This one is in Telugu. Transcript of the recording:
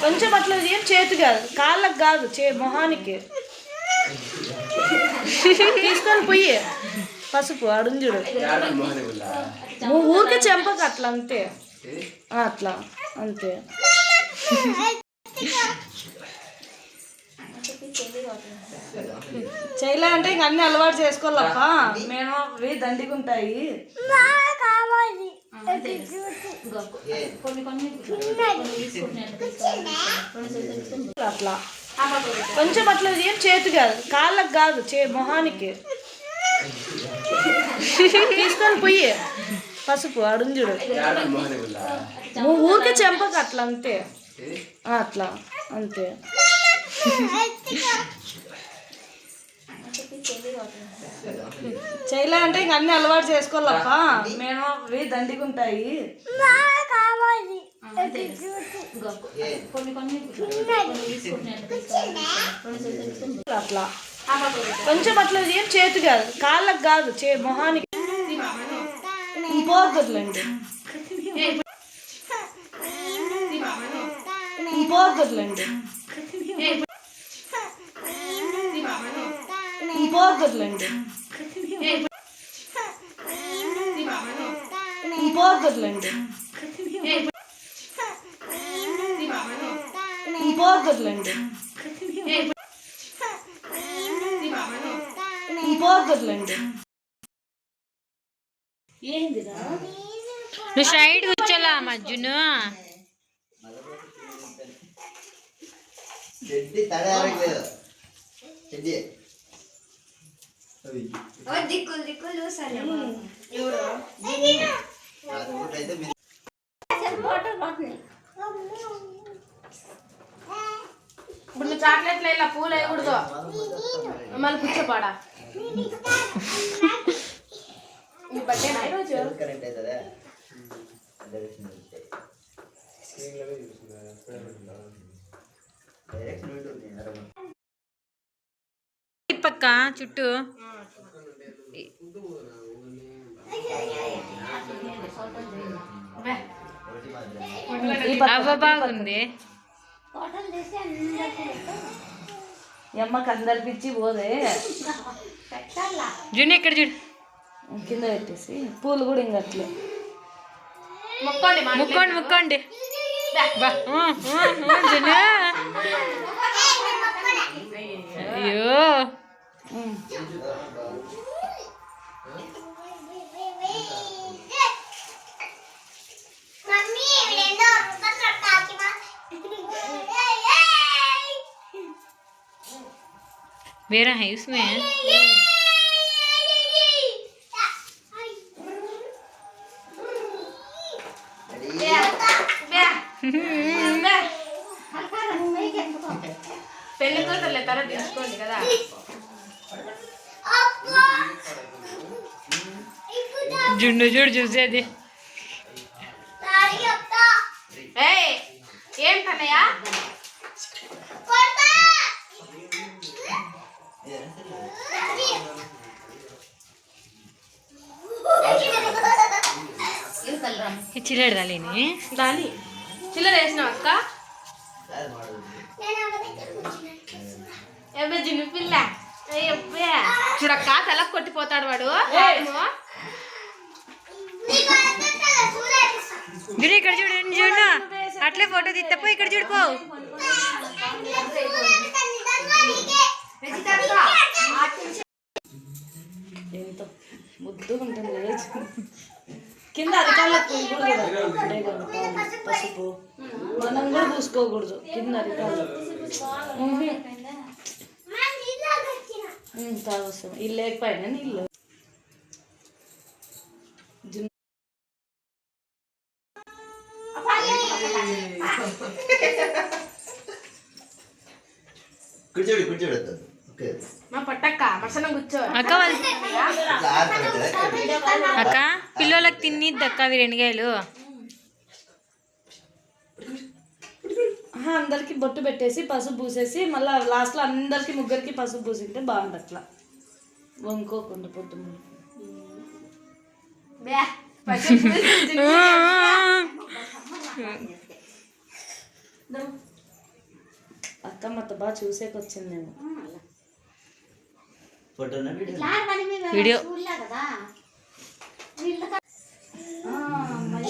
కొంచెం అట్లా ఏం చేతి కాదు, కాళ్ళకు కాదు, మొహానికి తీసుకొని పోయి పసుపు అడుంజుడు ఊరికే చెంపకు అట్లా అంతే, అట్లా అంతే. చేయలే అంటే ఇంక అన్ని అలవాటు చేసుకోవాలప్ప, మేము అవి దండిగుంటాయి. అట్లా కొంచెం అట్లా ఏం చేతి కాదు, కాళ్ళకు కాదు, మొహానికి తీసుకొని పోయి పసుపు అడుంజుడు ఊరికే చెంపకు అట్లా అంతే, అట్లా అంతే. చేయలే అంటే ఇంక అన్ని అలవాటు చేసుకోవాలప్ప, మేము అవి దండిగుంటాయి. అట్లా కొంచెం అట్లా ఏం చేతి కాదు, కాళ్ళకు కాదు, మొహానికి పోద్దుర్లండి పోద్దుర్లండి పోద్దుర్లండి పోద్దుర్లండి పోద్దుర్లండి పోద్దుర్లండి. నువ్వు స్ట్రైట్ కూర్చోలా మజ్జును. ఇప్పుడు నువ్వు చాక్లెట్లు ఇలా పూలు వేయకూడదు, మళ్ళీ కూర్చోపాడా. నీ బర్త్డేనా ఈరోజు? పక్క చుట్టూ అవ్వ బాగుంది. అమ్మకి అందరి పిచ్చి పోదే. జున్ను ఎక్కడ చూడు, కింద పెట్టేసి పూలు కూడా ఇంకట్లే మొక్కండి ముక్కోండి ముక్కోండి. జున్ను అయ్యో मेरा है उसमें పెళ్లి కూతుర్లే తర్వాత తీసుకోండి కదా. జున్ను చూడు చూసేది. ఏం కన్నయ్య చిల్లర దాలిని దాని చిల్లర వేసినావు అక్క. జిన్ను పిల్ల చూడక్క తల కొట్టిపోతాడు వాడు. జున్ను ఇక్కడ చూడండి, జున్ను అట్లే ఫోటో తీస్తపో, ఇక్కడ చూడిపో. ఎంత ముద్దుగా ఉంటుంది కింద అరికాళ్ళకు పసుపు మనం కూడా పూసుకోకూడదు కింద అరికాళ్ళు. తాగొస్తాం ఇల్లు లేకపోయినా నీళ్ళు. కూర్చోడు కూర్చోడు మా పట్టక్క మసనం కూర్చో అక్క. అక్క పిల్లలకి తినిద్ది అక్క అవి 2 కాయలు. అందరికి బొట్టు పెట్టేసి పసుపు పూసేసి మళ్ళీ లాస్ట్లో అందరికి ముగ్గురికి పసుపు పూసింటే బాగుంటుంది. అట్లా వంకోకుండా పొద్దు అక్క మొత్తం బాగా చూసేకొచ్చిందేమో. ఫోటోనా వీడియో వీడియో చూడలే కదా వీళ్ళ